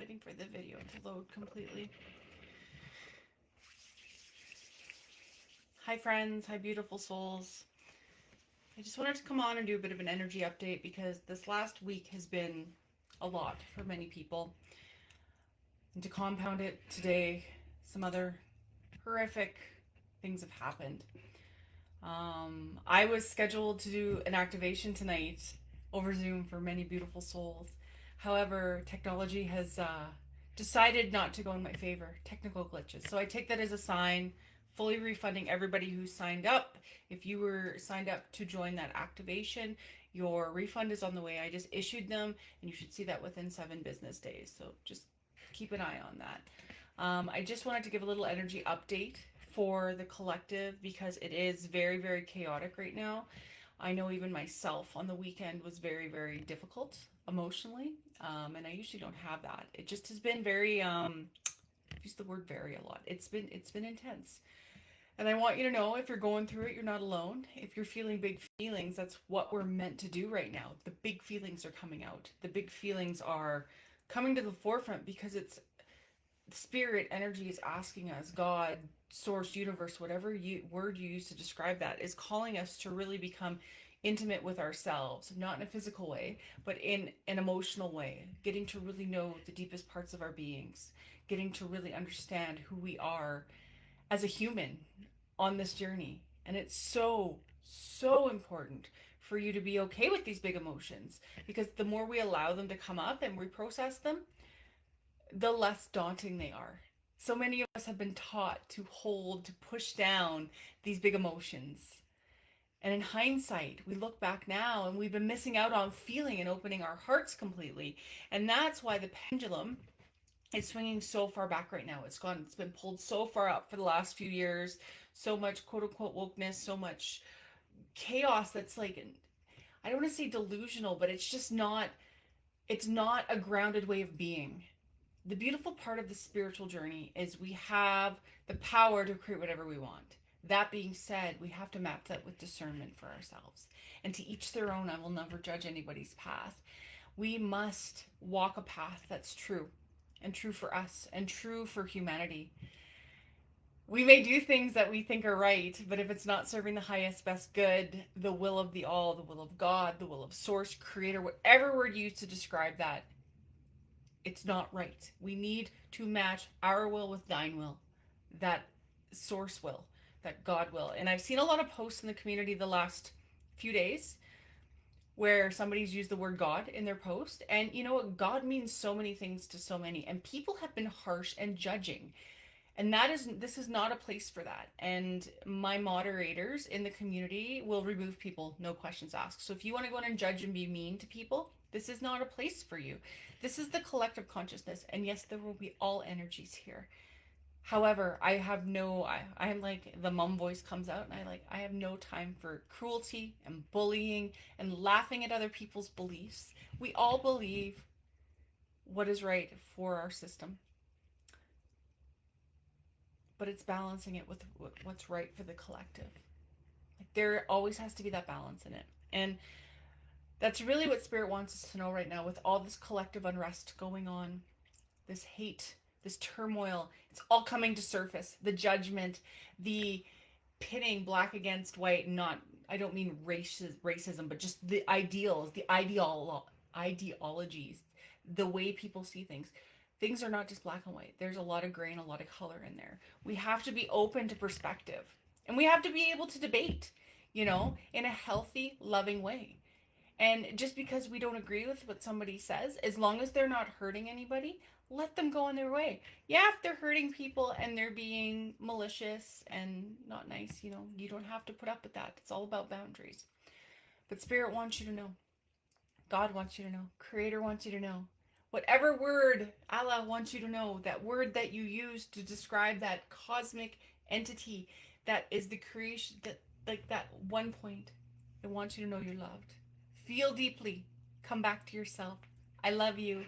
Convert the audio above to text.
waiting for the video to load completely. Hi friends, hi beautiful souls. I just wanted to come on and do a bit of an energy update because this last week has been a lot for many people. And to compound it, today some other horrific things have happened. I was scheduled to do an activation tonight over Zoom for many beautiful souls. However, technology has decided not to go in my favor, technical glitches. So I take that as a sign, fully refunding everybody who signed up. If you were signed up to join that activation, your refund is on the way. I just issued them, and you should see that within 7 business days. So just keep an eye on that. I just wanted to give a little energy update for the collective because it is very, very chaotic right now. I know even myself on the weekend was very, very difficult emotionally, and I usually don't have that. It just has been very, I use the word very a lot. It's been intense. And I want you to know if you're going through it, you're not alone. If you're feeling big feelings, that's what we're meant to do right now. The big feelings are coming out. The big feelings are coming to the forefront because it's spirit energy is asking us, God, source, universe, whatever word you use to describe that, is calling us to really become intimate with ourselves, not in a physical way, but in an emotional way, getting to really know the deepest parts of our beings, getting to really understand who we are as a human on this journey. And it's so, so important for you to be okay with these big emotions because the more we allow them to come up and we process them, the less daunting they are. So many of us have been taught to hold, to push down these big emotions. And in hindsight, we look back now and we've been missing out on feeling and opening our hearts completely. And that's why the pendulum is swinging so far back right now. It's been pulled so far up for the last few years. So much quote unquote wokeness, so much chaos that's like, I don't want to say delusional, but it's not a grounded way of being. The beautiful part of the spiritual journey is we have the power to create whatever we want. That being said, we have to map that with discernment for ourselves. And to each their own, I will never judge anybody's path. We must walk a path that's true and true for us and true for humanity. We may do things that we think are right, but if it's not serving the highest, best good, the will of the all, the will of God, the will of source, creator, whatever word you use to describe that, it's not right. We need to match our will with thine will, that source will, that God will. And I've seen a lot of posts in the community the last few days where somebody's used the word God in their post. And you know what? God means so many things to so many. And people have been harsh and judging. And this is not a place for that. And my moderators in the community will remove people, no questions asked. So if you want to go in and judge and be mean to people, this is not a place for you. This is the collective consciousness. And yes, there will be all energies here. However, I'm like, the mom voice comes out and I have no time for cruelty and bullying and laughing at other people's beliefs. We all believe what is right for our system, but it's balancing it with what's right for the collective. Like there always has to be that balance in it. And that's really what spirit wants us to know right now with all this collective unrest going on, this hate, this turmoil. It's all coming to surface. The judgment, the pitting black against white, not, I don't mean racism, but just the ideals, the ideologies, the way people see things. Things are not just black and white. There's a lot of gray and a lot of color in there. We have to be open to perspective. And we have to be able to debate, in a healthy, loving way. And just because we don't agree with what somebody says, as long as they're not hurting anybody, let them go on their way. Yeah, if they're hurting people and they're being malicious and not nice, you don't have to put up with that. It's all about boundaries. But Spirit wants you to know. God wants you to know. Creator wants you to know. Whatever word Allah wants you to know, that word that you use to describe that cosmic entity that is the creation, that one point, it wants you to know you're loved. Feel deeply. Come back to yourself. I love you.